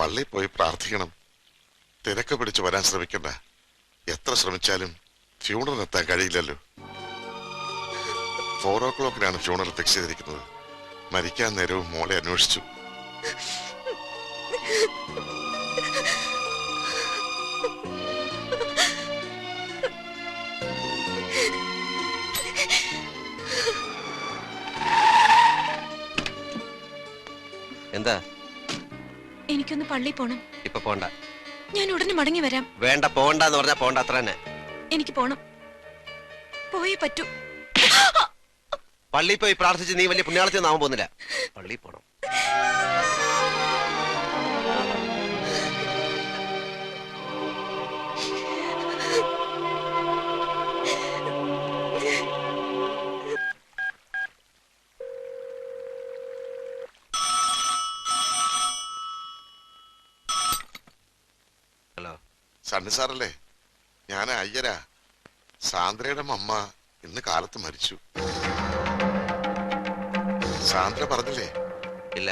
പള്ളിയിൽ പോയി പ്രാർത്ഥിക്കണം. തിരക്ക് പിടിച്ച് വരാൻ ശ്രമിക്കണ്ട. എത്ര ശ്രമിച്ചാലും ഫ്യൂണറൽ എത്താൻ കഴിയില്ലല്ലോ. 4 o'clock ഫ്യൂണറൽ ഫിക്സ് ചെയ്തിരിക്കുന്നത്. മരിക്കാൻ നേരവും മോളെ അന്വേഷിച്ചു. എന്താ? എനിക്കൊന്ന് പള്ളി പോണം. ഇപ്പൊ പോണ്ട. ഞാൻ ഉടനെ മടങ്ങി വരാം. വേണ്ട, പോണ്ടെന്ന് പറഞ്ഞാ പോണ്ട, അത്ര തന്നെ. എനിക്ക് പോണം, പോയേ പറ്റൂ. പള്ളിയിൽ പോയി പ്രാർത്ഥിച്ച് നീ വലിയ പുണ്യാളത്തിൽ ഒന്നും ആവാൻ പോകുന്നില്ല. പള്ളിയിൽ പോണം. ഹലോ, സണ്ണി സാറല്ലേ? ഞാൻ അയ്യരാ. സാന്ദ്രയുടെ അമ്മ ഇന്ന് കാലത്ത് മരിച്ചു. സാന്ദ്ര പറഞ്ഞില്ലേ? ഇല്ല.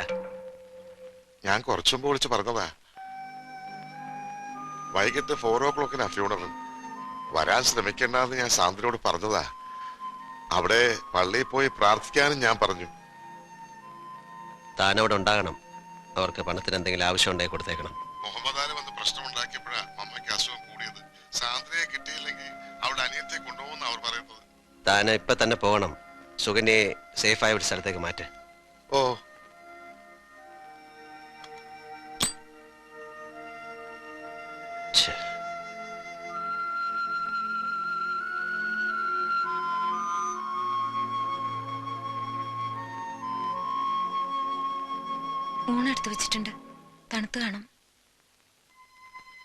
ഞാൻ കുറച്ചു മുമ്പ് വിളിച്ച് പറഞ്ഞതാ. വൈകിട്ട് 4 o'clock ഫ്യൂണറൽ. വരാൻ ശ്രമിക്കേണ്ടെന്ന് ഞാൻ സാന്ദ്രയോട് പറഞ്ഞതാ. അവിടെ പള്ളിയിൽ പോയി പ്രാർത്ഥിക്കാനും ഞാൻ പറഞ്ഞു. താനവിടെ ഉണ്ടാകണം. അവർക്ക് പണത്തിന് എന്തെങ്കിലും ആവശ്യം ഉണ്ടെങ്കിൽ കൊടുത്തേക്കണം. മുഹമ്മദാന് വന്ന് പ്രശ്നം ഉണ്ടാക്കിയപ്പോഴാ അമ്മയ്ക്ക് അസുഖം കൂടിയത്. സാന്ദ്രയെ കിട്ടിയില്ലെങ്കിൽ അവിടെ അനിയത്തെ കൊണ്ടുപോകുന്ന അവർ പറയുന്നത്. താൻ ഇപ്പൊ തന്നെ പോകണം. സുകന്യെ സേഫായ ഒരു സ്ഥലത്തേക്ക് മാറ്റ്. ഓ, ഊണെടുത്ത് വെച്ചിട്ടുണ്ട്, തണുത്ത് കാണും.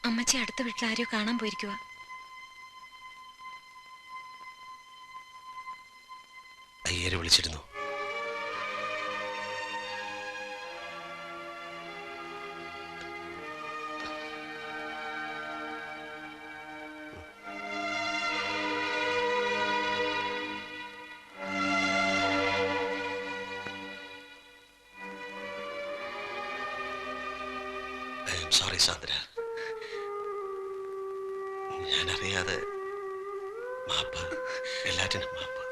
അമ്മച്ചി അടുത്ത വീട്ടിൽ ആരെയോ കാണാൻ പോയിരിക്കുക. അയ്യര് വിളിച്ചിരുന്നു. സോറി സാന്ദ്ര, ഞാനറിയാതെ. മാപ്പ്, എല്ലാറ്റിനും മാപ്പ്.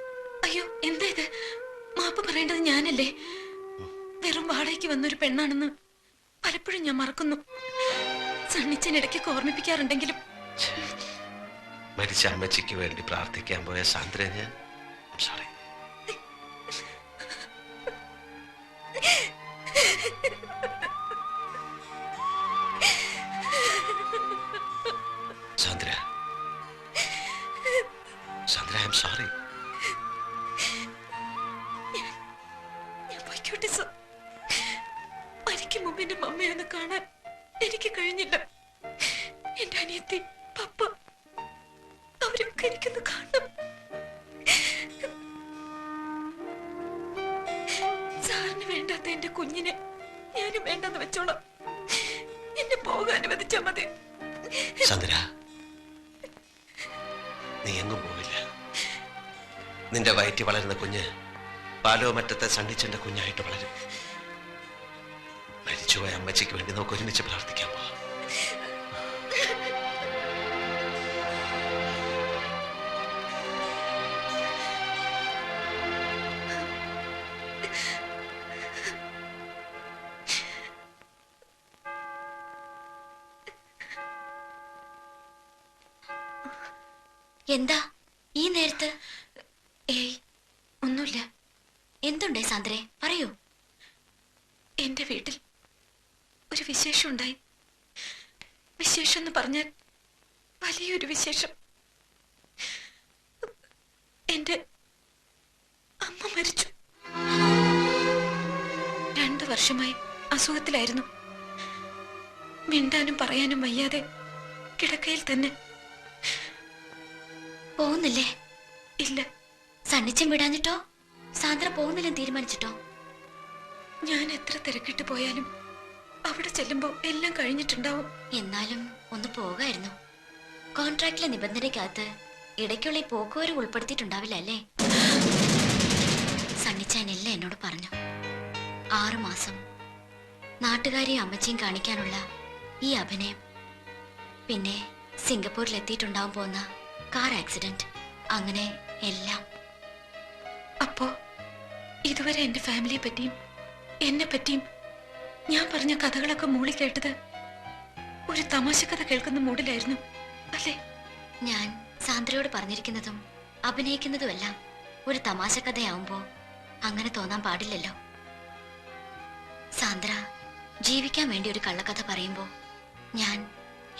അയ്യോ, എന്താ ഇത്? മാപ്പ് പറയേണ്ടത് ഞാനല്ലേ? വെറും വാടകയ്ക്ക് വന്നൊരു പെണ്ണാണെന്ന് പലപ്പോഴും ഞാൻ മറക്കുന്നു. സണ്ണിച്ചൻ ഇടയ്ക്കൊക്കെ ഓർമ്മിപ്പിക്കാറുണ്ടെങ്കിലും. മരിച്ച അമ്മച്ചിക്ക് വേണ്ടി പ്രാർത്ഥിക്കാൻ പോയ സാന്ദ്ര ഞാൻ. Sorry. Sandra, Sandra, I am sorry. ഞാൻ പോയിക്കോട്ടെ സർ. മരിക്കും മുമ്പ് എന്റെ മമ്മയൊന്ന് കാണാൻ എനിക്ക് കഴിഞ്ഞില്ല. എന്റെ അനിയത്തി, പപ്പ, അവരൊക്കെ എനിക്കൊന്ന് കാണണം. സാറിന് വേണ്ടാത്ത എന്റെ കുഞ്ഞിനെ ഞാനും വേണ്ടെന്ന് വെച്ചോളാം. എന്നെ പോകാൻ അനുവദിച്ചാ മതി. സാന്ദ്ര, നീ എങ്ങും പോവില്ല. നിന്റെ വയറ്റി വളരുന്ന കുഞ്ഞ് പാലോമറ്റത്തെ സണ്ണിച്ചന്റെ കുഞ്ഞായിട്ട് വളരും. മരിച്ചുപോയ അമ്മച്ചിക്ക് വേണ്ടി നമുക്ക് ഒരുമിച്ച് പ്രാർത്ഥിക്കാൻ പോവാം. എന്താ ഈ നേരത്ത്? ഏയ്, ഒന്നുമില്ല. എന്തുണ്ടേ സാന്ദ്രേ, പറയൂ. എന്റെ വീട്ടിൽ ഒരു വിശേഷം ഉണ്ടായി. വിശേഷം എന്ന് പറഞ്ഞാൽ വലിയൊരു വിശേഷം. എന്റെ അമ്മ മരിച്ചു. 2 വർഷമായി അസുഖത്തിലായിരുന്നു. മിണ്ടാനും പറയാനും വയ്യാതെ കിടക്കയിൽ തന്നെ. പോകുന്നില്ലേ? ഇല്ല. സണ്ണിച്ചൻ വിടാഞ്ഞിട്ടോ? സാന്ദ്ര പോകുന്നില്ലെന്ന് തീരുമാനിച്ചിട്ടോ? ഞാൻ എത്ര തിരക്കിട്ട് പോയാലും അവിടെ ചെല്ലുമ്പോ എല്ലാം കഴിഞ്ഞിട്ടുണ്ടാവും. എന്നാലും ഒന്ന് പോകായിരുന്നു. കോൺട്രാക്റ്റിലെ നിബന്ധനയ്ക്കകത്ത് ഇടയ്ക്കുള്ള ഈ പോക്കുവരവ് ഉൾപ്പെടുത്തിയിട്ടുണ്ടാവില്ല അല്ലേ? സണ്ണിച്ചാൻ എല്ലാം എന്നോട് പറഞ്ഞു. 6 മാസം നാട്ടുകാരെയും അമ്മച്ചിയും കാണിക്കാനുള്ള ഈ അഭിനയം, പിന്നെ സിംഗപ്പൂരിൽ എത്തിയിട്ടുണ്ടാവാൻ പോകുന്ന കാർ ആക്സിഡന്റ്, അങ്ങനെ എല്ലാം. അപ്പോ ഇതുവരെ എന്റെ ഫാമിലിയെ പറ്റിയും എന്നെ പറ്റിയും ഞാൻ പറഞ്ഞ കഥകളൊക്കെ മൂളി കേട്ടത് ഒരു തമാശ കഥ കേൾക്കുന്ന മൂഡിലായിരുന്നു അല്ലേ? ഞാൻ സാന്ദ്രയോട് പറഞ്ഞിരിക്കുന്നതും അഭിനയിക്കുന്നതുമെല്ലാം ഒരു തമാശ കഥയാവുമ്പോ അങ്ങനെ തോന്നാൻ പാടില്ലല്ലോ. സാന്ദ്ര ജീവിക്കാൻ വേണ്ടി ഒരു കള്ളക്കഥ പറയുമ്പോ ഞാൻ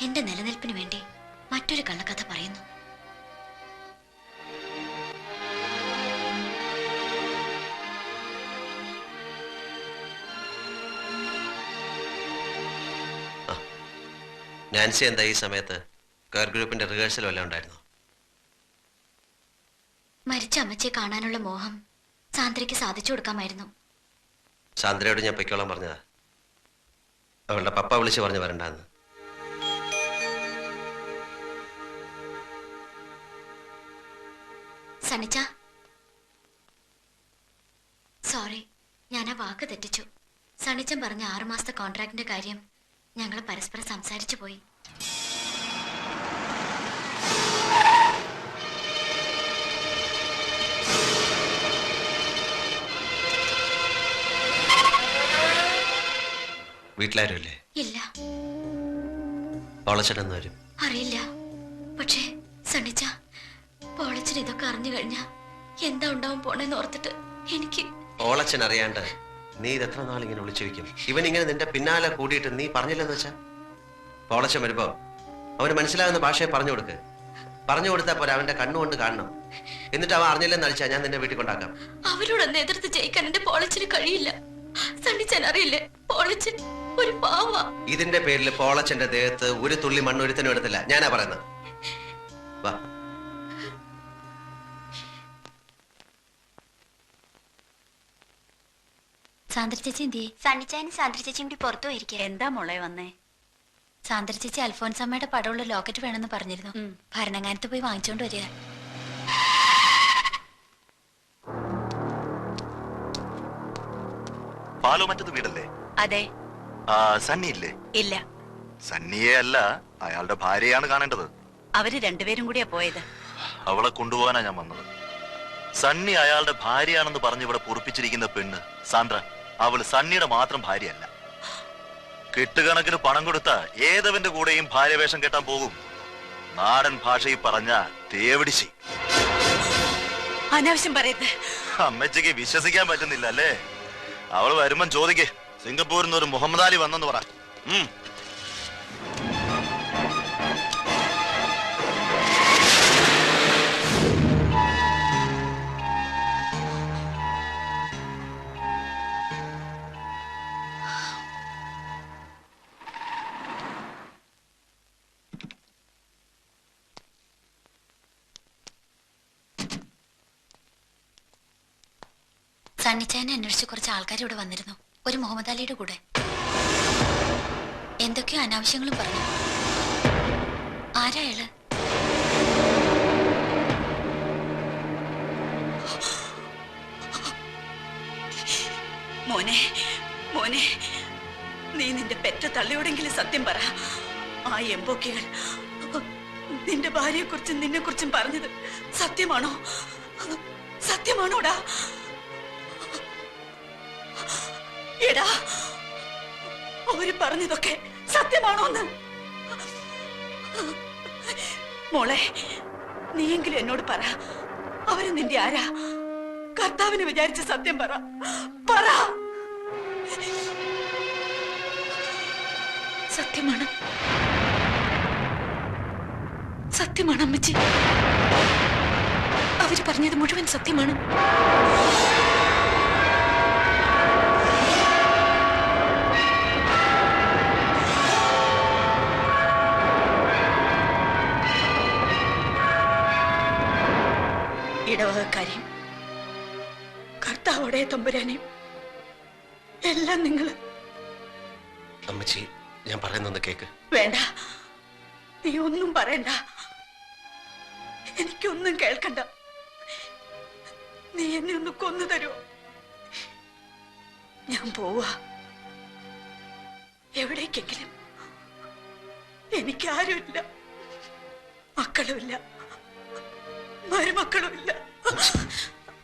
എന്റെ നിലനിൽപ്പിന് വേണ്ടി മറ്റൊരു കള്ളക്കഥ പറയുന്നു. നാൻസി എന്താ ഈ സമയത്ത്? കെയർ ഗ്രൂപ്പിന്റെ റിഹേഴ്സൽ വല്ലതും ഉണ്ടായിരുന്നു? മരിച്ച അമ്മച്ചിയെ കാണാനുള്ള മോഹം സാന്ദ്രയ്ക്ക് സാധിച്ചു കൊടുക്കാമായിരുന്നു. സാന്ദ്രയോട് ഞാൻ പൊയ്ക്കോളാൻ പറഞ്ഞതാ. അവളുടെ പപ്പ വിളിച്ച് പറഞ്ഞു വരണ്ടാന്ന്. സണിച്ച, സോറി, ഞാൻ ആ വാക്ക് തെറ്റിച്ചു. സണിച്ചൻ പറഞ്ഞ 6 മാസത്തെ കോൺട്രാക്ടിന്റെ കാര്യം ഞങ്ങൾ പരസ്പരം സംസാരിച്ചു പോയി. വീട്ടിലാരും ഇല്ലേ? ഇല്ല. പോളച്ചനെന്ന് വരും? അറിയില്ല. പക്ഷേ സണിച്ച, പോളച്ചൻ ഇതൊക്കെ അറിഞ്ഞു കഴിഞ്ഞാ എന്താ ഉണ്ടാവും പോണെന്ന് ഓർത്തിട്ട് എനിക്ക്. പോളച്ചൻ അറിയാണ്ട് നീ ഇതെത്ര നാളിങ്ങനെ വിളിച്ചു വയ്ക്കും? ഇവൻ ഇങ്ങനെ നിന്റെ പിന്നാലെ കൂടിയിട്ട് നീ പറഞ്ഞില്ലെന്ന് വെച്ചാ? പോളച്ചൻ വരുമ്പോ അവന് മനസ്സിലാകുന്ന ഭാഷയെ പറഞ്ഞു കൊടുക്ക്. പറഞ്ഞു കൊടുത്താൽ പോരാ, അവന്റെ കണ്ണുകൊണ്ട് കാണണം. എന്നിട്ട് അവൻ അറിഞ്ഞില്ലെന്ന് അടിച്ചാ ഞാൻ നിന്നെ വീട്ടിൽ കൊണ്ടാക്കാം. അവരോടൊന്ന് എതിർത്ത് ജയിക്കാൻ എന്റെ പോളച്ചന് കഴിയില്ല. സണിച്ചൻ അറിയില്ലേ, പോളച്ചൻ ഒരു പാവ. ഇതിന്റെ പേരിൽ പോളച്ചന്റെ ദേഹത്ത് ഒരു തുള്ളി മണ്ണൊരുത്തനും എടുത്തില്ല. ഞാനാ പറയുന്നത്. വാ. സാന്ദ്ര ചേച്ചി എന്തി? സണ്ണിച്ചാനും സാന്ദ്ര ചേച്ചിയും കൂടി പുറത്തു പോയിരിക്കുക. എന്താ മോളെ വന്നേ? സാന്ദ്ര ചേച്ചി അൽഫോൻസമ്മയുടെ പടമുള്ള ലോക്കറ്റ് വേണമെന്ന് പറഞ്ഞിരുന്നു. ഭരണങ്ങാനത്ത് പോയി വാങ്ങിച്ചോണ്ട് വരിക. പാലോ മറ്റത് വീടല്ലേ? അതെ. സണ്ണി ഇല്ലേ? ഇല്ല. സണ്ണിയെ അല്ല, അയാളുടെ ഭാര്യയാണ് കാണേണ്ടത്. അവര് രണ്ടുപേരും കൂടിയാ പോയത്. അവളെ കൊണ്ടുപോകാനാ ഞാൻ വന്നത്. സണ്ണി അയാളുടെ ഭാര്യയാണെന്ന് പറഞ്ഞ് ഇവിടെ പൊറുപ്പിച്ചിരിക്കുന്ന പെണ്ണ് സാന്ദ്ര, അവള് സണ്ണിയുടെ മാത്രം ഭാര്യയല്ല. കെട്ടുകണക്കിന് പണം കൊടുത്ത ഏതവന്റെ കൂടെയും ഭാര്യവേഷം കെട്ടാൻ പോകും. നാടൻ ഭാഷയിൽ പറഞ്ഞ തേവിടിശി. അനാവശ്യം പറയരുത്. അമ്മച്ചയ്ക്ക് വിശ്വസിക്കാൻ പറ്റുന്നില്ല അല്ലേ? അവൾ വരുമ്പം ചോദിക്കേ, സിംഗപ്പൂരിൽ നിന്ന് ഒരു മുഹമ്മദ് അലി വന്നെന്ന് പറ. സണ്ണിച്ചായനെ അന്വേഷിച്ച് കുറച്ച് ആൾക്കാർ ഇവിടെ വന്നിരുന്നു. ഒരു മുഹമ്മദ് അലിയുടെ കൂടെ എന്തൊക്കെയോ അനാവശ്യങ്ങളും പറഞ്ഞു. ആരാ അയാള്? മോനെ, മോനെ, നീ നിന്റെ പെറ്റ തള്ളിയോടെങ്കിലും സത്യം പറ. ആ എംബോക്കികൾ നിന്റെ ഭാര്യയെ കുറിച്ചും നിന്നെ കുറിച്ചും പറഞ്ഞത് സത്യമാണോ? സത്യമാണോടാ? എടാ, അവര് പറഞ്ഞതൊക്കെ സത്യമാണോന്ന്? മോളെ, നീയെങ്കിലും എന്നോട് പറ, അവര് നിന്റെ ആരാ? കർത്താവിനെ വിചാരിച്ച സത്യം പറ, പറ. സത്യമാണ്, സത്യമാണ് അമ്മച്ചി. അവര് പറഞ്ഞത് മുഴുവൻ സത്യമാണ്. ഇടവകക്കാരെയും കർത്താവോടെ തമ്പുരാനെയും എല്ലാം നിങ്ങള്. അമ്മച്ചി, ഞാൻ പറയുന്നൊന്ന് കേക്ക്. വേണ്ട, നീ ഒന്നും പറയണ്ട. എനിക്കൊന്നും കേൾക്കണ്ട. നീ എന്നെ ഒന്ന് കൊന്നു തരുമോ? ഞാൻ പോവാ, എവിടേക്കെങ്കിലും എനിക്കാരുമില്ല, മക്കളുമില്ല, മരുമക്കളുമില്ല.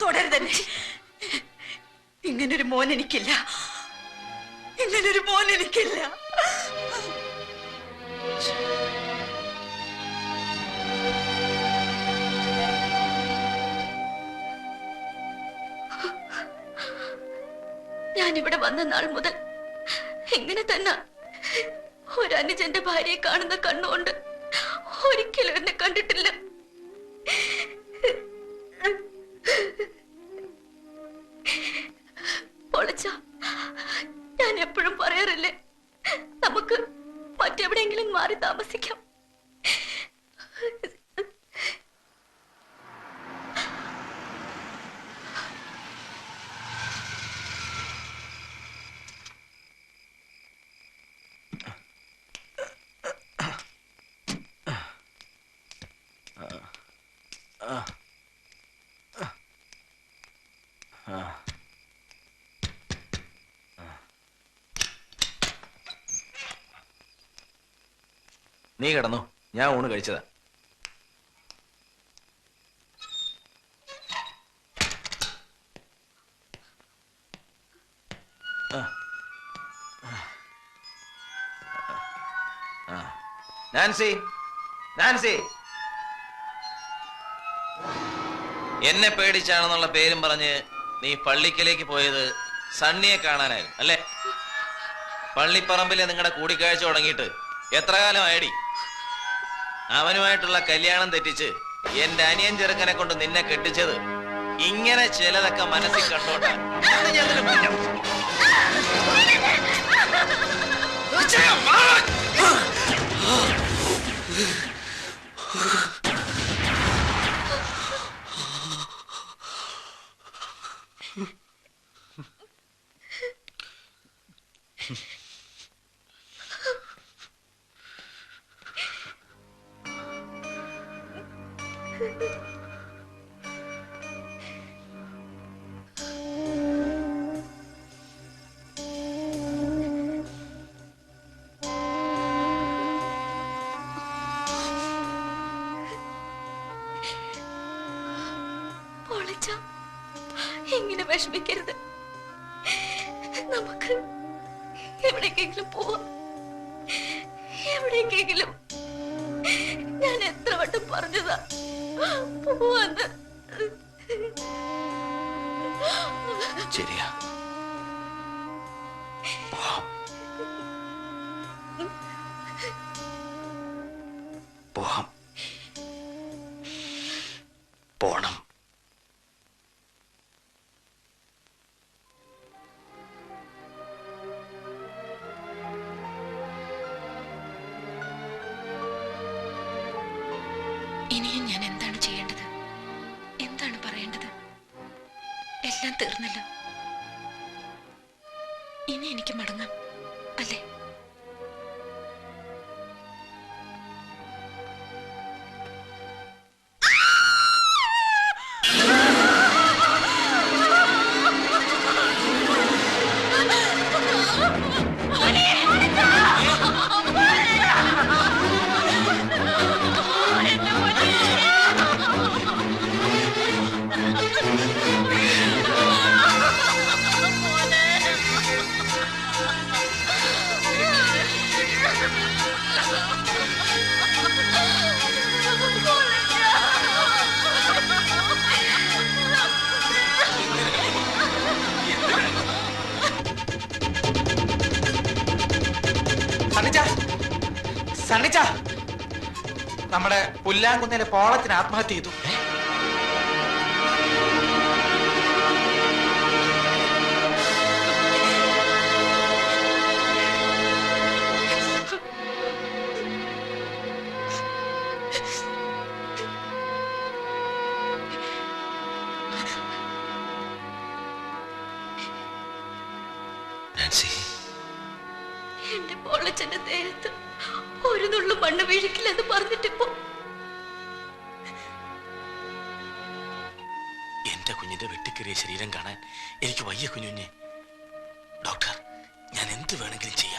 തുടരുതന്നെ. ഇങ്ങനൊരു മോൻ എനിക്കില്ല, ഇങ്ങനൊരു മോൻ എനിക്കില്ല. ഞാനിവിടെ വന്ന നാൾ മുതൽ ഇങ്ങനെ തന്നെ ഒരനുജന്റെ ഭാര്യയെ കാണുന്ന കണ്ണുകൊണ്ട് ഒരിക്കലും എന്നെ കണ്ടിട്ടില്ല. പൊളച്ച, ഞാൻ എപ്പോഴും പറയാറില്ലേ, നമുക്ക് മറ്റെവിടെയെങ്കിലും മാറി താമസിക്കാം. നീ കിടന്നു, ഞാൻ ഊണ് കഴിച്ചതാ. നാൻസി, നാൻസി, എന്നെ പേടിച്ചാണെന്നുള്ള പേരും പറഞ്ഞ് നീ പള്ളിക്കലേക്ക് പോയത് സണ്ണിയെ കാണാനായിരുന്നു അല്ലേ? പള്ളിപ്പറമ്പിലെ നിങ്ങളുടെ കൂടിക്കാഴ്ച തുടങ്ങിയിട്ട് എത്ര കാലമായടി? അവനുമായിട്ടുള്ള കല്യാണം തെറ്റിച്ച് എന്റെ അനിയൻ ചെറുക്കനെ കൊണ്ട് നിന്നെ കെട്ടിച്ചത് ഇങ്ങനെ ചിലതൊക്കെ മനസ്സിൽ കണ്ടോണ്ടാണ്. ഇങ്ങനെ വിഷമിക്കരുത്. നമുക്ക് എവിടേക്കെങ്കിലും പോവാം, എവിടേക്കെങ്കിലും. ഞാൻ എത്ര വട്ടം പറഞ്ഞതാ പോവാന്ന്. ശരിയാ, പോവാം, പോണം. ഇനിയും ഞാൻ എന്താണ് ചെയ്യേണ്ടത്, എന്താണ് പറയേണ്ടത്? എല്ലാം തീർന്നല്ലോ. ഇനി എനിക്ക് മടങ്ങാം അല്ലേ? സണ്ണിച്ച, നമ്മുടെ പുല്ലാങ്കുന്നിലെ പോളത്തിന് ആത്മഹത്യ ചെയ്തു. എന്റെ പോളച്ചന്റെ ദേഹത്ത് ഒരു നുള്ളു മണ്ണ് വീഴിക്കില്ലെന്ന് പറഞ്ഞിട്ടിപ്പോ എന്റെ കുഞ്ഞിന്റെ വെട്ടിക്കേറിയ ശരീരം കാണാൻ എനിക്ക് വയ്യ കുഞ്ഞുഞ്ഞെ. ഡോക്ടർ, ഞാൻ എന്ത് വേണമെങ്കിലും ചെയ്യാം.